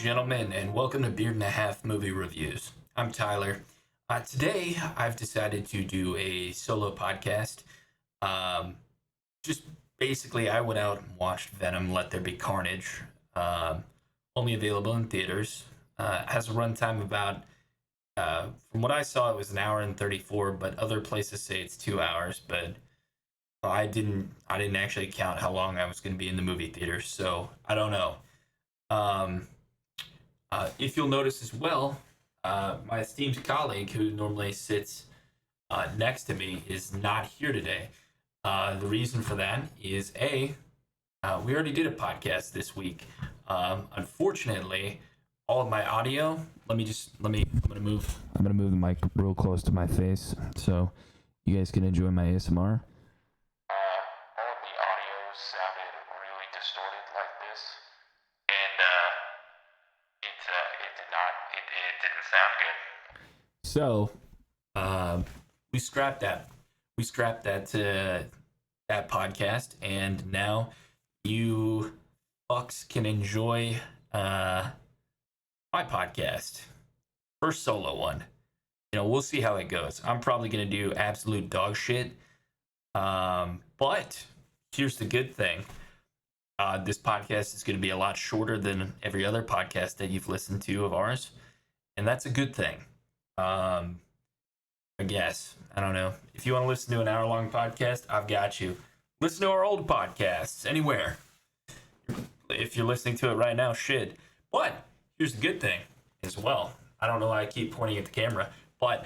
gentlemen, and welcome to Beard and a Half Movie Reviews. I'm Tyler. Today, I've decided to do a solo podcast. Just basically, I went out and watched Venom: Let There Be Carnage. Only available in theaters. Has a runtime about, from what I saw, it was an hour and 34, but other places say it's 2 hours. But I didn't actually count how long I was going to be in the movie theater, so I don't know. If you'll notice as well, my esteemed colleague who normally sits next to me is not here today. The reason for that is we already did a podcast this week. Unfortunately, all of my audio. I'm gonna move the mic real close to my face so you guys can enjoy my ASMR. All of the audio sounded really distorted like this, and it didn't sound good. So, we scrapped that. We scrapped that podcast, and now you fucks can enjoy my podcast. First solo one. We'll see how it goes. I'm probably gonna do absolute dog shit. But here's the good thing. This podcast is going to be a lot shorter than every other podcast that you've listened to of ours. And that's a good thing. I guess. I don't know. If you want to listen to an hour-long podcast, I've got you. Listen to our old podcasts anywhere. If you're listening to it right now, shit. But here's the good thing as well. I don't know why I keep pointing at the camera. But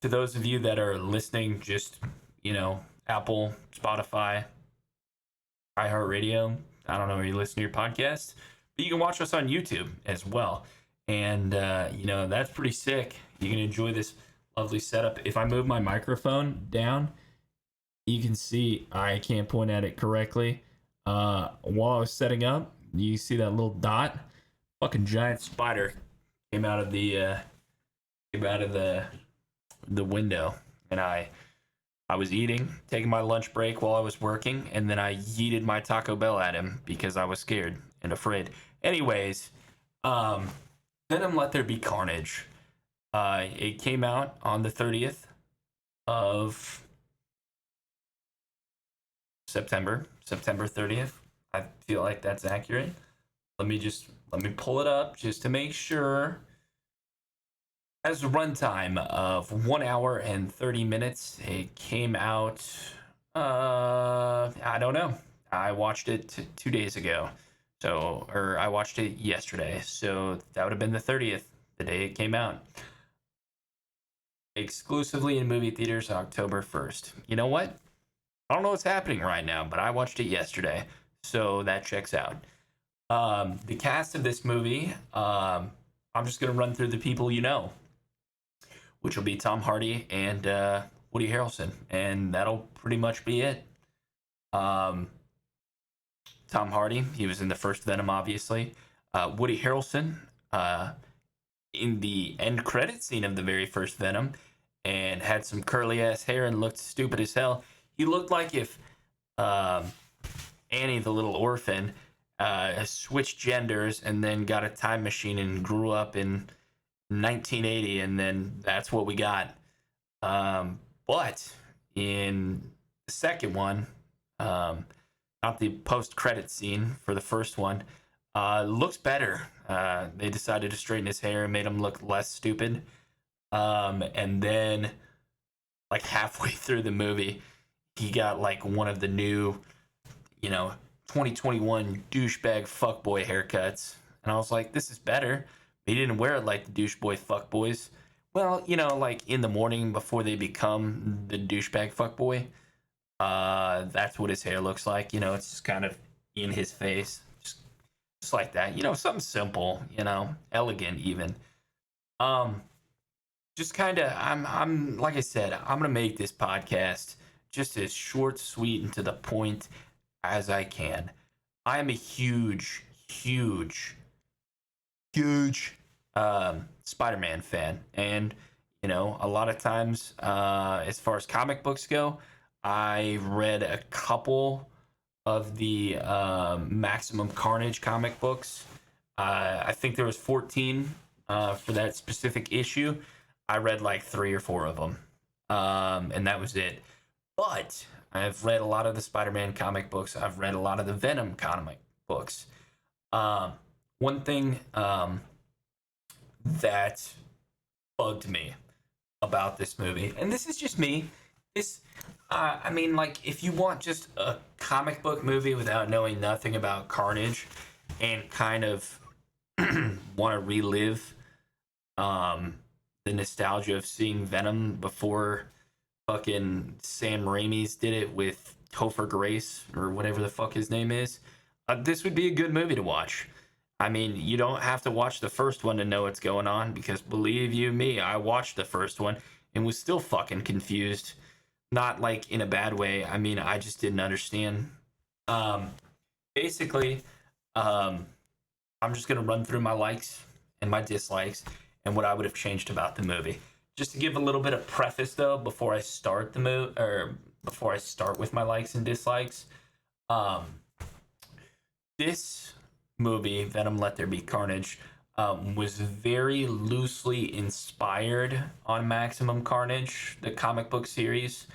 to those of you that are listening, just, Apple, Spotify, iHeartRadio, I don't know where you listen to your podcast, but you can watch us on YouTube as well. And, that's pretty sick. You can enjoy this lovely setup. If I move my microphone down, you can see I can't point at it correctly. While I was setting up, you see that little dot? Fucking giant spider came out of the window, and I was taking my lunch break while I was working, and then I yeeted my Taco Bell at him because I was scared and afraid. Anyways, Venom: Let There Be Carnage. It came out on the 30th of September 30th. I feel like that's accurate. Let me pull it up just to make sure. Has a runtime of 1 hour and 30 minutes. It came out, I don't know. I watched it 2 days ago. Or I watched it yesterday. So that would have been the 30th, the day it came out. Exclusively in movie theaters, October 1st. You know what? I don't know what's happening right now, but I watched it yesterday. So that checks out. The cast of this movie, I'm just going to run through the people you know, which will be Tom Hardy and Woody Harrelson, and that'll pretty much be it. Tom Hardy, he was in the first Venom, obviously. Woody Harrelson, in the end credit scene of the very first Venom, and had some curly ass hair and looked stupid as hell. He looked like if Annie, the little orphan, switched genders and then got a time machine and grew up in 1980, and then that's what we got. But in the second one, not the post-credit scene for the first one, looks better. They decided to straighten his hair and made him look less stupid. And then, like halfway through the movie, he got like one of the new, 2021 douchebag fuckboy haircuts. And I was like, this is better. He didn't wear it like the doucheboy fuckboys. Well, like in the morning before they become the douchebag fuckboy. That's what his hair looks like. It's just kind of in his face. Just like that. Something simple, elegant even. Just kind of, I'm like I said, I'm going to make this podcast just as short, sweet, and to the point as I can. I am a huge Spider-Man fan, and a lot of times, as far as comic books go, I read a couple of the Maximum Carnage comic books. I think there was 14 for that specific issue. I read like 3 or 4 of them, and that was it. But I've read a lot of the Spider-Man comic books. I've read a lot of the Venom comic books. Um, One thing that bugged me about this movie, and this is just me. This, I mean, like, if you want just a comic book movie without knowing nothing about Carnage, and kind of want to relive um, the nostalgia of seeing Venom before fucking Sam Raimi's did it with Topher Grace or whatever the fuck his name is, this would be a good movie to watch. I mean, you don't have to watch the first one to know what's going on because believe you me, I watched the first one and was still fucking confused. Not like in a bad way. I mean, I just didn't understand. Um, Basically, um, I'm just gonna run through my likes and my dislikes and what I would have changed about the movie. Just to give a little bit of preface though, before I start the movie or before I start with my likes and dislikes, um, this movie, Venom: Let There Be Carnage, was very loosely inspired on Maximum Carnage, the comic book series,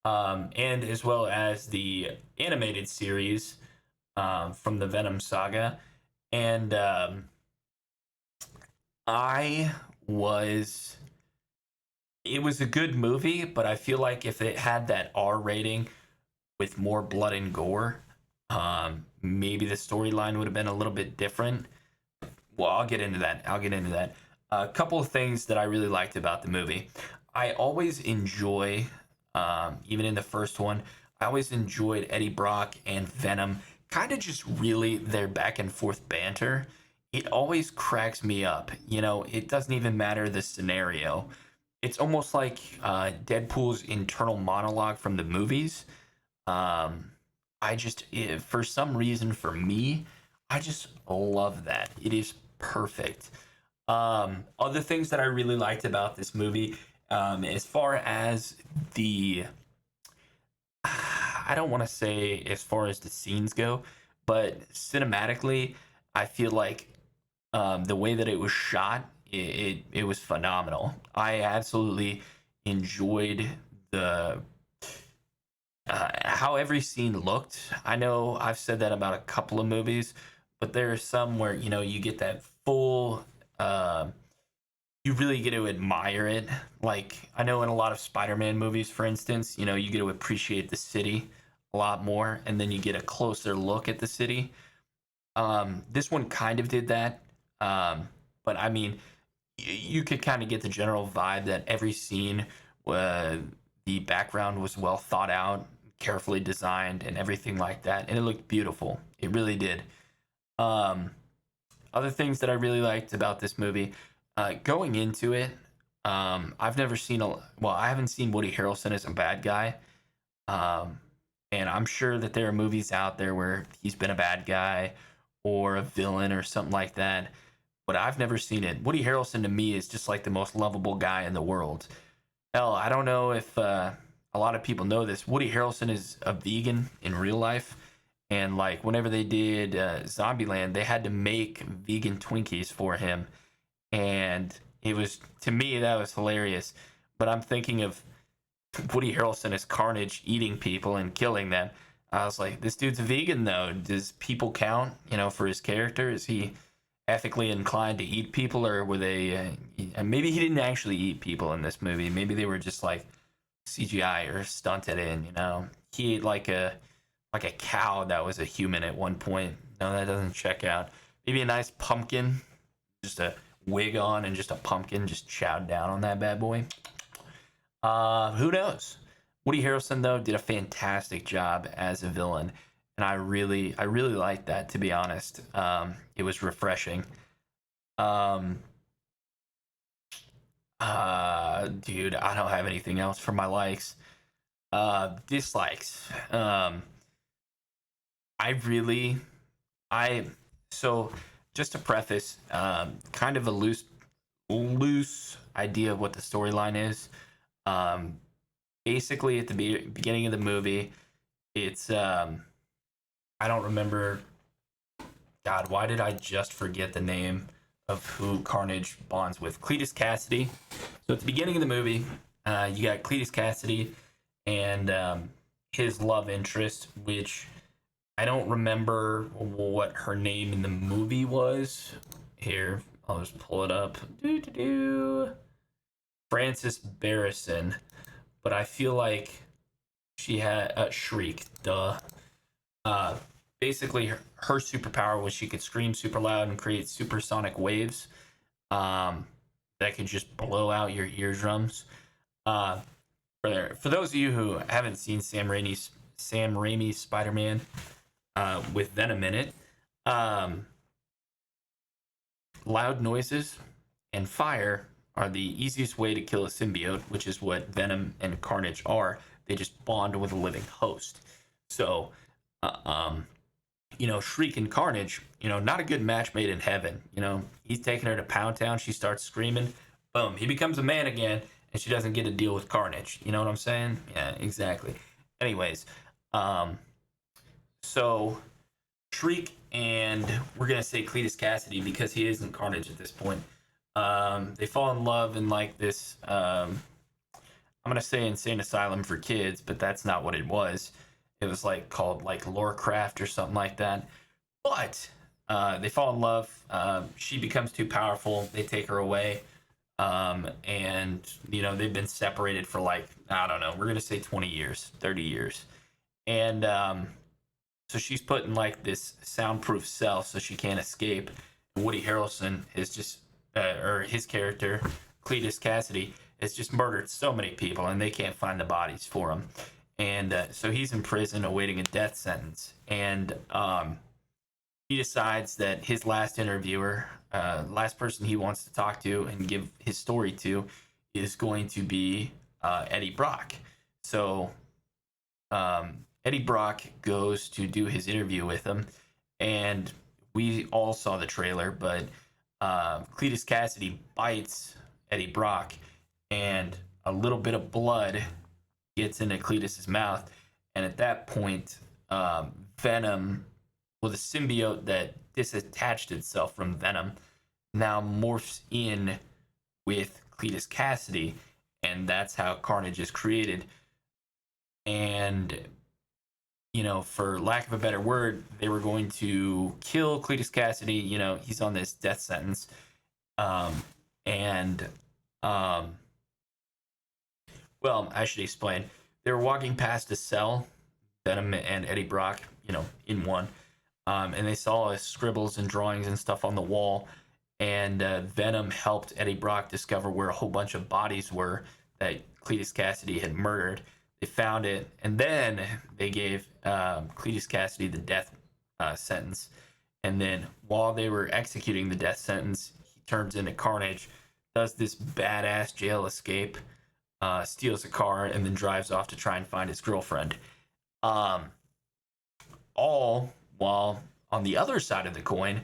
and as well as the animated series from the Venom saga. And I was. It was a good movie, but I feel like if it had that R rating with more blood and gore, maybe the storyline would have been a little bit different. Well, I'll get into that. A couple of things that I really liked about the movie. I always enjoy, even in the first one, I always enjoyed Eddie Brock and Venom. Kind of just really their back and forth banter. It always cracks me up. You know, it doesn't even matter the scenario. It's almost like Deadpool's internal monologue from the movies. Um, for some reason, for me, I just love that. It is perfect. Other things that I really liked about this movie, as far as the, I don't want to say as far as the scenes go, but cinematically, I feel like the way that it was shot, it was phenomenal. I absolutely enjoyed the how every scene looked. I know I've said that about a couple of movies, but there are some where you get that full. You really get to admire it. Like I know in a lot of Spider-Man movies, for instance, you get to appreciate the city a lot more, and then you get a closer look at the city. This one kind of did that, but I mean, you could kind of get the general vibe that every scene, the background was well thought out, carefully designed, and everything like that, and it looked beautiful. It really did. Um, Other things that I really liked about this movie, going into it, I've never seen I haven't seen Woody Harrelson as a bad guy, um, and I'm sure that there are movies out there where he's been a bad guy or a villain or something like that, but I've never seen it. Woody Harrelson to me is just like the most lovable guy in the world. Hell, I don't know if a lot of people know this. Woody Harrelson is a vegan in real life, and like whenever they did Zombieland, they had to make vegan Twinkies for him, and it was to me that was hilarious. But I'm thinking of Woody Harrelson as Carnage eating people and killing them. I was like, this dude's a vegan though. Does people count? For his character, is he ethically inclined to eat people, or were they? Maybe he didn't actually eat people in this movie. Maybe they were just like CGI or stunted in. He ate like a cow that was a human at one point. No, that doesn't check out. Maybe a nice pumpkin, just a wig on and just a pumpkin, just chowed down on that bad boy. Who knows? Woody Harrelson though did a fantastic job as a villain, and I really liked that, to be honest. It was refreshing. Um, Dude, I don't have anything else for my likes. Dislikes. I really, I so just to preface, kind of a loose idea of what the storyline is. Um, Basically, at the beginning of the movie, it's I don't remember God, why did I just forget the name of who Carnage bonds with? Cletus Kasady. So at the beginning of the movie, you got Cletus Kasady and his love interest, which I don't remember what her name in the movie was. Here, I'll just pull it up. Frances Barrison. But I feel like she had Shriek. Duh. Uh, Basically, her superpower was she could scream super loud and create supersonic waves that could just blow out your eardrums. Uh, for those of you who haven't seen Sam Raimi's Spider-Man with Venom in it, loud noises and fire are the easiest way to kill a symbiote, which is what Venom and Carnage are. They just bond with a living host. So, Shriek and Carnage, not a good match made in heaven. He's taking her to Pound Town. She starts screaming. Boom. He becomes a man again, and she doesn't get to deal with Carnage. You know what I'm saying? Yeah, exactly. Anyways, so Shriek and we're going to say Cletus Kasady because he isn't Carnage at this point. They fall in love in like this, I'm going to say insane asylum for kids, but that's not what it was. It was like called like Lorecraft or something like that. But they fall in love. She becomes too powerful. They take her away. And they've been separated for like, I don't know, we're going to say 20 years, 30 years. And so she's put in like this soundproof cell so she can't escape. Woody Harrelson is just, or his character, Cletus Kasady, has just murdered so many people and they can't find the bodies for him. And so he's in prison awaiting a death sentence. And he decides that his last interviewer, last person he wants to talk to and give his story to, is going to be Eddie Brock. So Eddie Brock goes to do his interview with him. And we all saw the trailer, but Cletus Kasady bites Eddie Brock, and a little bit of blood gets into Cletus's mouth, and at that point, Venom, well, the symbiote that disattached itself from Venom, now morphs in with Cletus Kasady, and that's how Carnage is created. And for lack of a better word, they were going to kill Cletus Kasady. He's on this death sentence, well, I should explain. They were walking past a cell, Venom and Eddie Brock, in one, and they saw scribbles and drawings and stuff on the wall, and Venom helped Eddie Brock discover where a whole bunch of bodies were that Cletus Kasady had murdered. They found it, and then they gave Cletus Kasady the death sentence, and then while they were executing the death sentence, he turns into Carnage, does this badass jail escape, steals a car, and then drives off to try and find his girlfriend. All while on the other side of the coin,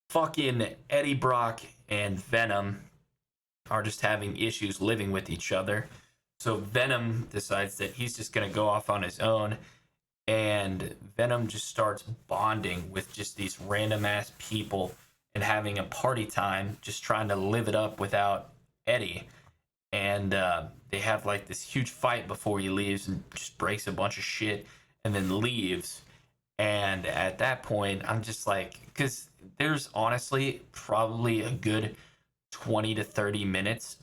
fucking Eddie Brock and Venom are just having issues living with each other. So Venom decides that he's just going to go off on his own, and Venom just starts bonding with just these random ass people and having a party time, just trying to live it up without Eddie. And they have like this huge fight before he leaves and just breaks a bunch of shit and then leaves. And at that point, I'm just like, because there's honestly probably a good 20 to 30 minutes.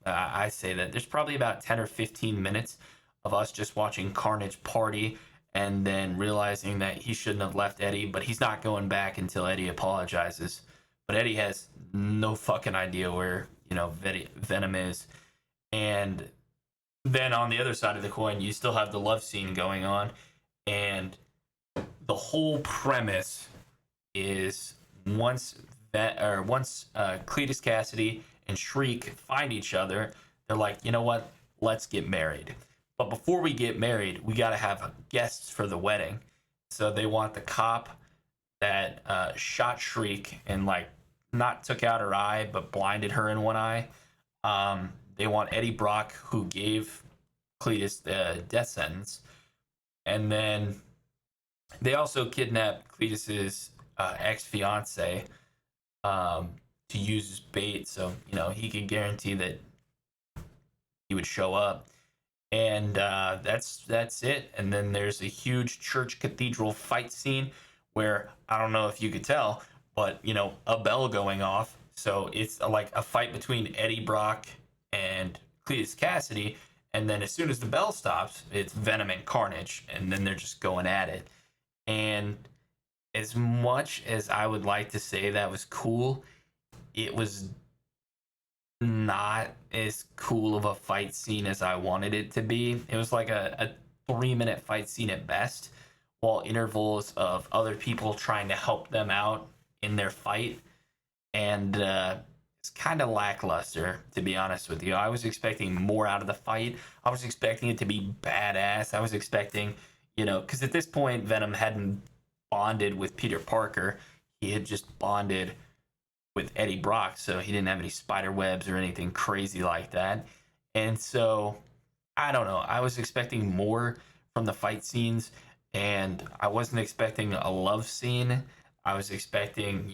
I say that there's probably about 10 or 15 minutes of us just watching Carnage party and then realizing that he shouldn't have left Eddie, but he's not going back until Eddie apologizes. But Eddie has no fucking idea where, Venom is. And then on the other side of the coin, you still have the love scene going on. And the whole premise is once Cletus Kasady and Shriek find each other, they're like, you know what? Let's get married. But before we get married, we got to have guests for the wedding. So they want the cop that shot Shriek and like not took out her eye, but blinded her in one eye. They want Eddie Brock, who gave Cletus the death sentence. And then they also kidnap Cletus's ex-fiance to use as bait, so he could guarantee that he would show up. And that's it. And then there's a huge church cathedral fight scene where I don't know if you could tell, but a bell going off. So it's like a fight between Eddie Brock and Cletus Kasady, and then as soon as the bell stops, it's Venom and Carnage, and then they're just going at it. And as much as I would like to say that was cool, it was not as cool of a fight scene as I wanted it to be. It was like a 3-minute fight scene at best, while intervals of other people trying to help them out in their fight. And it's kind of lackluster, to be honest with you. I was expecting more out of the fight. I was expecting it to be badass. I was expecting, because at this point, Venom hadn't bonded with Peter Parker. He had just bonded with Eddie Brock, so he didn't have any spider webs or anything crazy like that. And so, I don't know. I was expecting more from the fight scenes, and I wasn't expecting a love scene. I was expecting,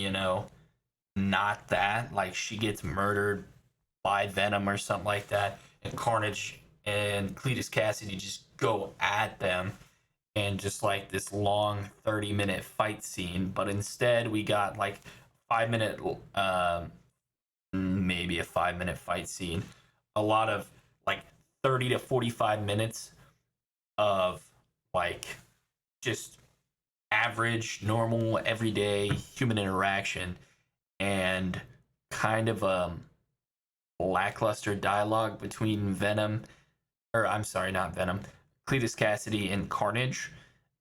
not that. Like, she gets murdered by Venom or something like that, and Carnage and Cletus Kasady just go at them, and just like this long 30-minute fight scene. But instead, we got like 5-minute, maybe a 5-minute fight scene, a lot of like 30 to 45 minutes of like just average, normal, everyday human interaction, and kind of lackluster dialogue between Venom, or I'm sorry, not Venom, Cletus Kasady and Carnage.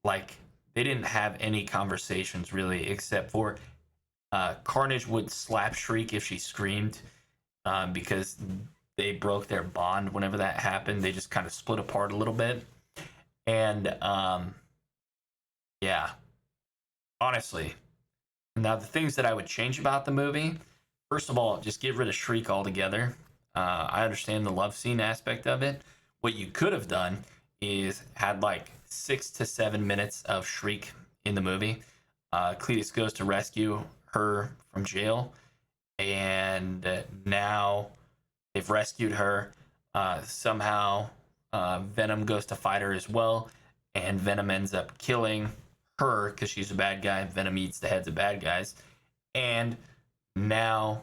Like, they didn't have any conversations really, except for Carnage would slap Shriek if she screamed, because they broke their bond whenever that happened. They just kind of split apart a little bit. And yeah, honestly, now the things that I would change about the movie, first of all, just get rid of Shriek altogether. I understand the love scene aspect of it. What you could have done is had like 6 to 7 minutes of Shriek in the movie. Cletus goes to rescue her from jail, and now they've rescued her. Somehow Venom goes to fight her as well, and Venom ends up killing her because she's a bad guy. Venom eats the heads of bad guys, and now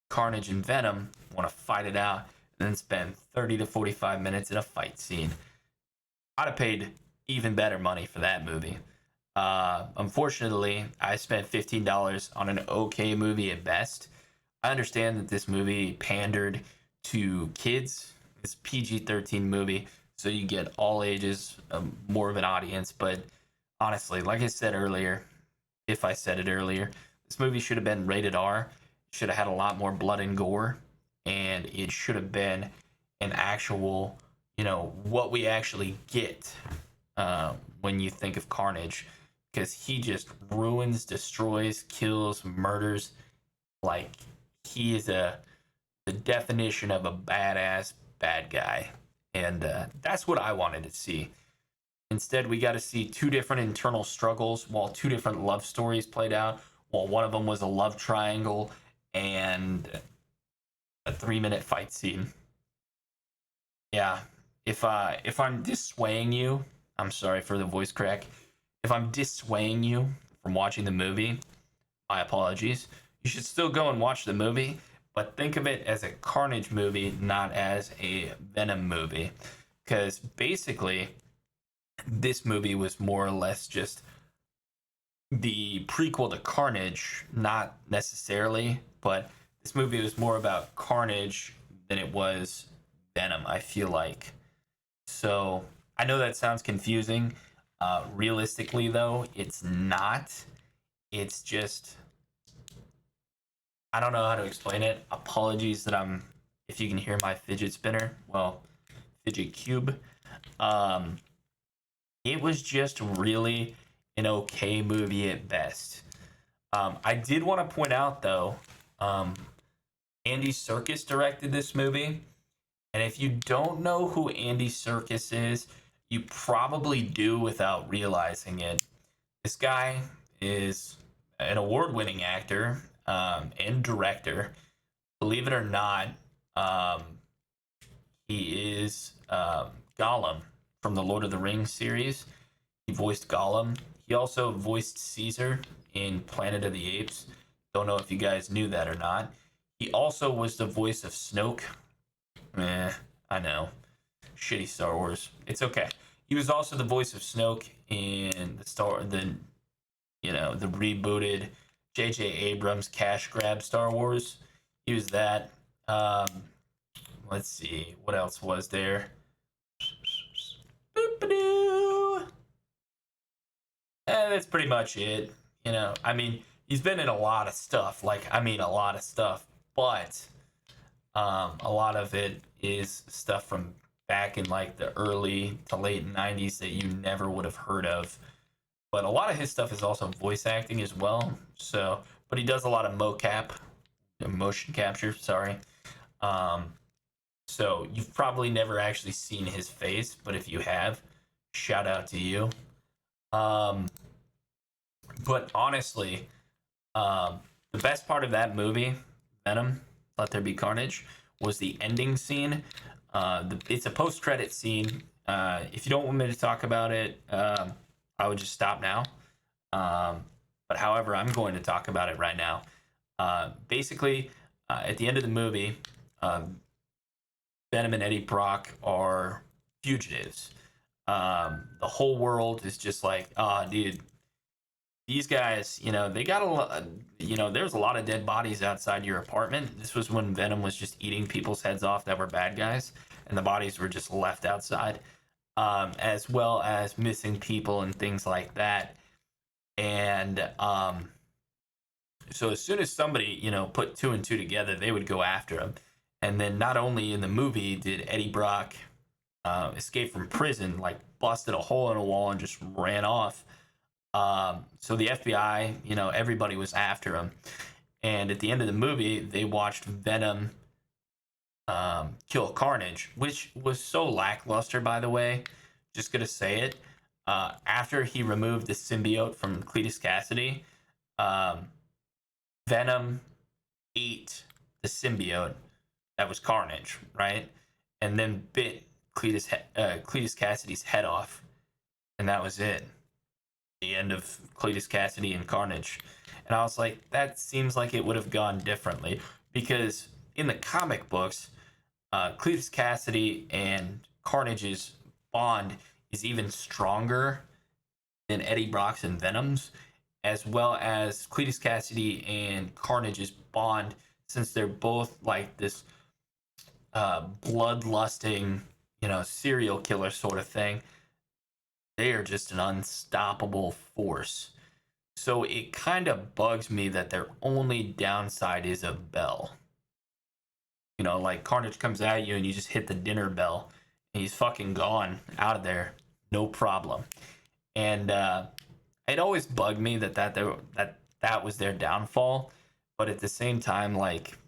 Carnage and Venom want to fight it out and then spend 30 to 45 minutes in a fight scene. I'd have paid even better money for that movie. Unfortunately, I spent $15 on an okay movie at best. I understand that this movie pandered to kids. It's a PG-13 movie, so you get all ages, more of an audience. But honestly, like I said earlier, if I said it earlier, this movie should have been rated R. It should have had a lot more blood and gore, and it should have been an actual, what we actually get when you think of Carnage, because he just ruins, destroys, kills, murders. Like, he is the definition of a badass bad guy, and that's what I wanted to see. Instead, we got to see two different internal struggles while two different love stories played out, while one of them was a love triangle and a 3-minute fight scene. Yeah, if I'm dissuading you, I'm sorry for the voice crack. If I'm dissuading you from watching the movie, my apologies. You should still go and watch the movie, but think of it as a Carnage movie, not as a Venom movie. Because basically, this movie was more or less just the prequel to Carnage, not necessarily, but this movie was more about Carnage than it was Venom, I feel like. So, I know that sounds confusing. Realistically, though, it's not. It's just, I don't know how to explain it. Apologies that if you can hear my fidget spinner, well, fidget cube. It was just really an okay movie at best. I did want to point out, though, Andy Serkis directed this movie. And if you don't know who Andy Serkis is, you probably do without realizing it. This guy is an award-winning actor and director. Believe it or not, um, he is Gollum from the Lord of the Rings series. He voiced Gollum. He also voiced Caesar in Planet of the Apes. Don't know if you guys knew that or not. He also was the voice of Snoke. I know. Shitty Star Wars. It's okay. He was also the voice of Snoke in the rebooted J.J. Abrams cash grab Star Wars. He was that. Um, let's see. What else was there? That's pretty much it. I mean, he's been in a lot of stuff. A lot of stuff. But a lot of it is stuff from back in like the early to late 90s that you never would have heard of. But a lot of his stuff is also voice acting as well. So, but he does a lot of motion capture, sorry. Um, so you've probably never actually seen his face, but if you have, shout out to you. Um, but honestly, the best part of that movie, Venom, Let There Be Carnage, was the ending scene. It's a post-credit scene. If you don't want me to talk about it, I would just stop now. But however, I'm going to talk about it right now. Basically, at the end of the movie, Venom and Eddie Brock are fugitives. The whole world is just like, dude, these guys, they got a lot, there's a lot of dead bodies outside your apartment. This was when Venom was just eating people's heads off that were bad guys, and the bodies were just left outside, as well as missing people and things like that. And so as soon as somebody, put two and two together, they would go after him. And then not only in the movie did Eddie Brock escape from prison, like busted a hole in a wall and just ran off. So the FBI, everybody was after him. And at the end of the movie, they watched Venom kill Carnage, which was so lackluster, by the way. Just gonna say it. After he removed the symbiote from Cletus Kasady, Venom ate the symbiote that was Carnage, right? And then bit Cletus Kasady's head off. And that was it. The end of Cletus Kasady and Carnage. And I was like, that seems like it would have gone differently. Because in the comic books, Cletus Kasady and Carnage's bond is even stronger than Eddie Brock's and Venom's, as well as Cletus Kasady and Carnage's bond, since they're both like this bloodlusting, serial killer sort of thing. They are just an unstoppable force. So it kind of bugs me that their only downside is a bell. Like Carnage comes at you and you just hit the dinner bell and he's fucking gone out of there, no problem. And it always bugged me that was their downfall. But at the same time, like,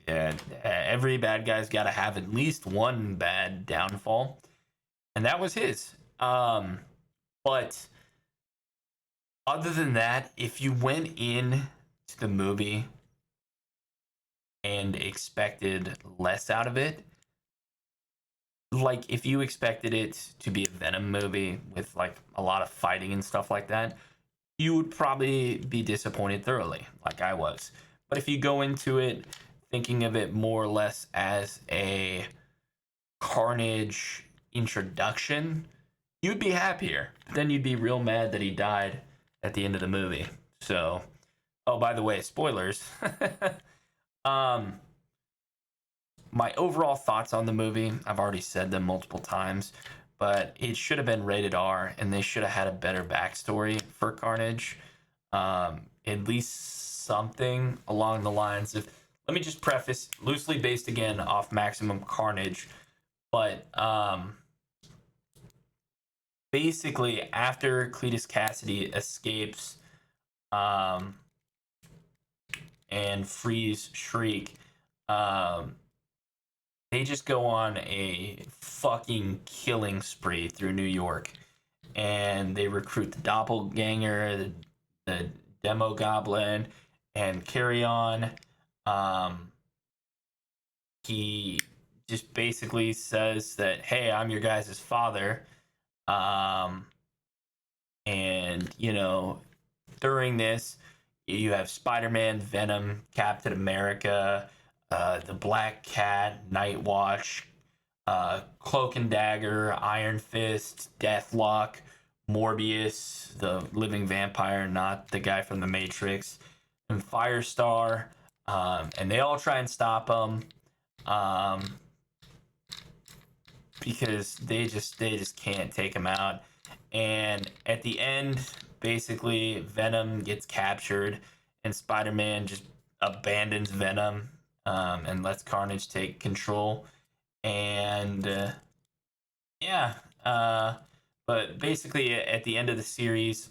every bad guy's got to have at least one bad downfall, and that was his. But other than that, if you went in to the movie and expected less out of it, like if you expected it to be a Venom movie with like a lot of fighting and stuff like that, you would probably be disappointed thoroughly, like I was. But if you go into it thinking of it more or less as a Carnage introduction, you'd be happier. Then you'd be real mad that he died at the end of the movie. So, oh, by the way, spoilers. My overall thoughts on the movie, I've already said them multiple times, but it should have been rated R, and they should have had a better backstory for Carnage. At least something along the lines of, let me just preface, loosely based again off Maximum Carnage, but basically after Cletus Kasady escapes and frees Shriek, they just go on a fucking killing spree through New York, and they recruit the doppelganger, the Demo Goblin and Carry On. He just basically says that, hey, I'm your guys' father. Um, and, during this, you have Spider-Man, Venom, Captain America, the Black Cat, Nightwatch, Cloak and Dagger, Iron Fist, Deathlock, Morbius, the living vampire, not the guy from the Matrix, and Firestar. And they all try and stop him. Because they just can't take him out. And at the end, basically, Venom gets captured, and Spider-Man just abandons Venom, and lets Carnage take control. And yeah, but basically, at the end of the series,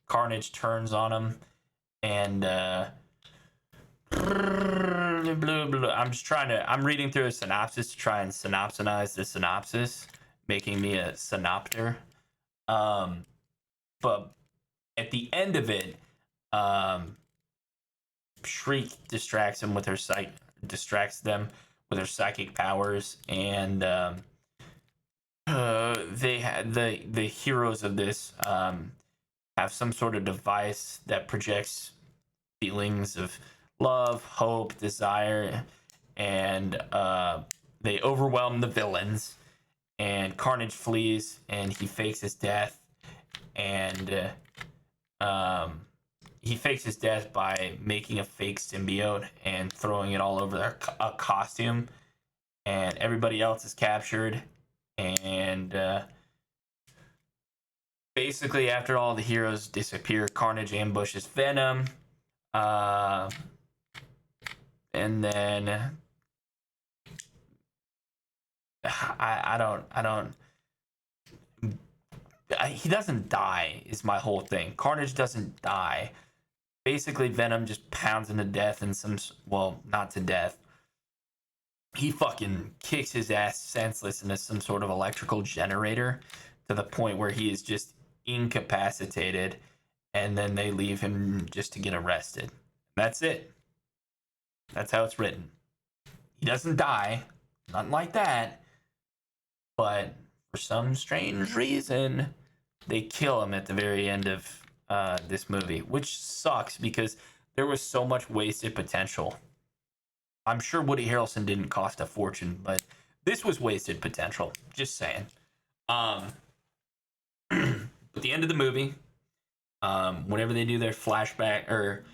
Carnage turns on him, and I'm reading through a synopsis to try and synopsize the synopsis, making me a synopter. But at the end of it, Shriek distracts them with her psychic powers, and they had the heroes of this have some sort of device that projects feelings of love, hope, desire, and they overwhelm the villains. And Carnage flees, and he fakes his death, and he fakes his death by making a fake symbiote and throwing it all over a costume, and everybody else is captured. And basically, after all the heroes disappear, Carnage ambushes Venom. And then he doesn't die is my whole thing. Carnage doesn't die. Basically, Venom just pounds him to death not to death. He fucking kicks his ass senseless into some sort of electrical generator to the point where he is just incapacitated, and then they leave him just to get arrested. That's it. That's how it's written. He doesn't die. Nothing like that. But for some strange reason, they kill him at the very end of this movie, which sucks because there was so much wasted potential. I'm sure Woody Harrelson didn't cost a fortune, but this was wasted potential. Just saying. At the end of the movie, whenever they do their flashback, or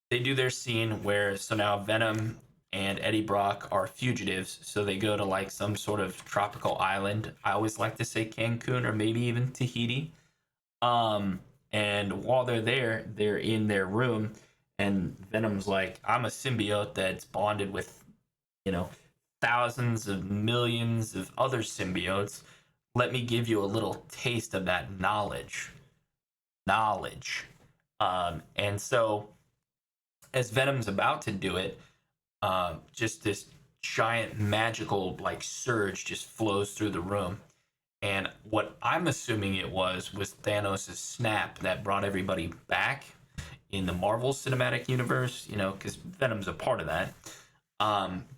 they do their scene where, so now Venom and Eddie Brock are fugitives, so they go to like some sort of tropical island. I always like to say Cancun or maybe even Tahiti. And while they're there, they're in their room, and Venom's like, I'm a symbiote that's bonded with, thousands of millions of other symbiotes. Let me give you a little taste of that knowledge. And so as Venom's about to do it, just this giant magical like surge just flows through the room. And what I'm assuming it was Thanos' snap that brought everybody back in the Marvel Cinematic Universe, because Venom's a part of that.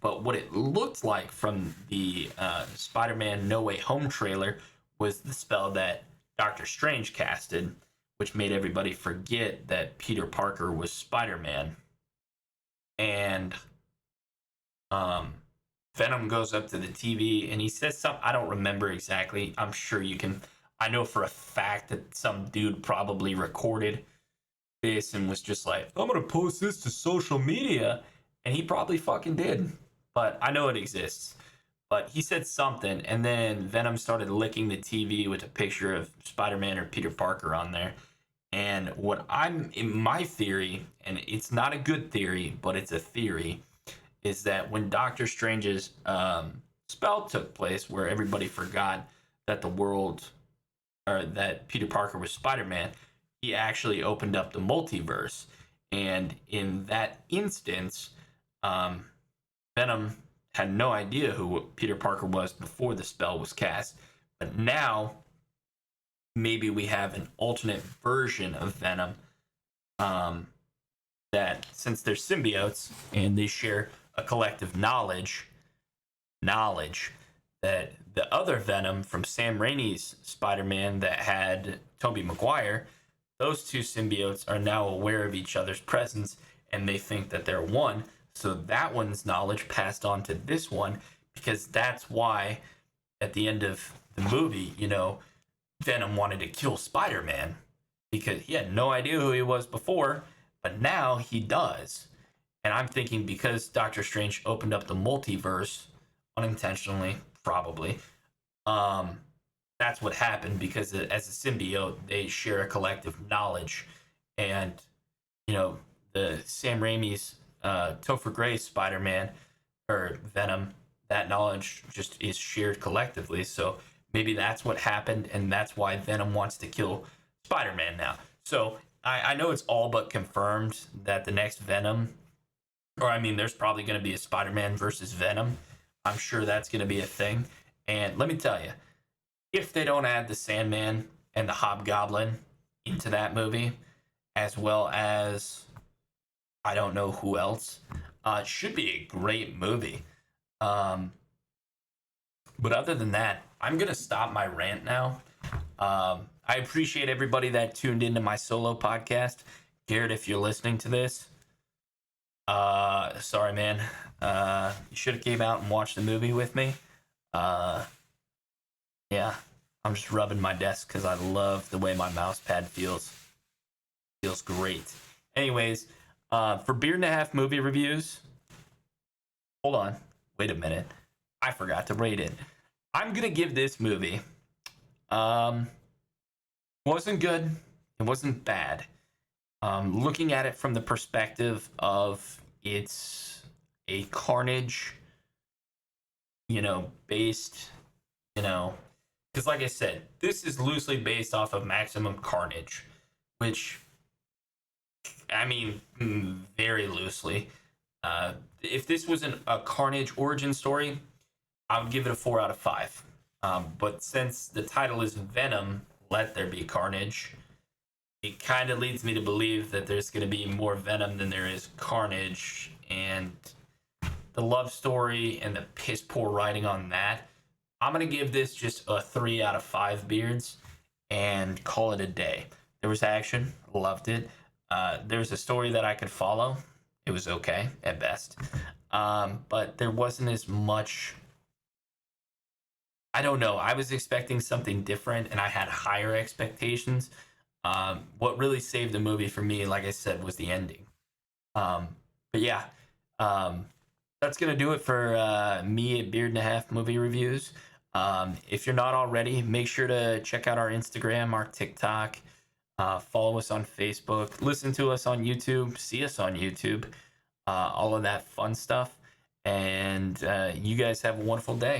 But what it looked like from the Spider-Man No Way Home trailer was the spell that Doctor Strange casted, which made everybody forget that Peter Parker was Spider-Man. And Venom goes up to the TV and he says something. I don't remember exactly. I'm sure you can. I know for a fact that some dude probably recorded this and was just like, I'm going to post this to social media. And he probably fucking did. But I know it exists. But he said something, and then Venom started licking the TV with a picture of Spider-Man or Peter Parker on there. And in my theory, and it's not a good theory, but it's a theory, is that when Doctor Strange's spell took place, where everybody forgot that that Peter Parker was Spider-Man, he actually opened up the multiverse. And in that instance, Venom had no idea who Peter Parker was before the spell was cast. But now, maybe we have an alternate version of Venom that since they're symbiotes and they share a collective knowledge that the other Venom from Sam Raimi's Spider-Man that had Tobey Maguire, those two symbiotes are now aware of each other's presence and they think that they're one. So that one's knowledge passed on to this one, because that's why at the end of the movie, Venom wanted to kill Spider-Man because he had no idea who he was before, but now he does. And I'm thinking because Doctor Strange opened up the multiverse unintentionally, probably, that's what happened, because as a symbiote, they share a collective knowledge. And, the Sam Raimi's Topher Grace Spider-Man or Venom, that knowledge just is shared collectively. So maybe that's what happened, and that's why Venom wants to kill Spider-Man now. So I know it's all but confirmed that the next Venom, there's probably going to be a Spider-Man versus Venom. I'm sure that's going to be a thing. And let me tell you, if they don't add the Sandman and the Hobgoblin into that movie, as well as I don't know who else, it should be a great movie. But other than that, I'm going to stop my rant now. I appreciate everybody that tuned into my solo podcast. Garrett, if you're listening to this, sorry, man. You should have came out and watched the movie with me. Yeah, I'm just rubbing my desk because I love the way my mouse pad feels. Feels great. Anyways, for Beard and a Half movie reviews, hold on. Wait a minute. I forgot to rate it. I'm going to give this movie, wasn't good. It wasn't bad. Looking at it from the perspective of it's a Carnage, based, because like I said, this is loosely based off of Maximum Carnage, which, very loosely. If this was a Carnage origin story, I would give it a 4 out of 5. But since the title is Venom, Let There Be Carnage, it kind of leads me to believe that there's going to be more Venom than there is Carnage, and the love story and the piss poor writing on that, I'm going to give this just a 3 out of 5 beards and call it a day. There was action, loved it. There was a story that I could follow. It was okay at best. But there wasn't as much. I don't know. I was expecting something different and I had higher expectations. What really saved the movie for me, like I said, was the ending. But yeah, that's going to do it for me at Beard and a Half movie reviews. If you're not already, make sure to check out our Instagram, our TikTok, follow us on Facebook, listen to us on YouTube, see us on YouTube, all of that fun stuff. And you guys have a wonderful day.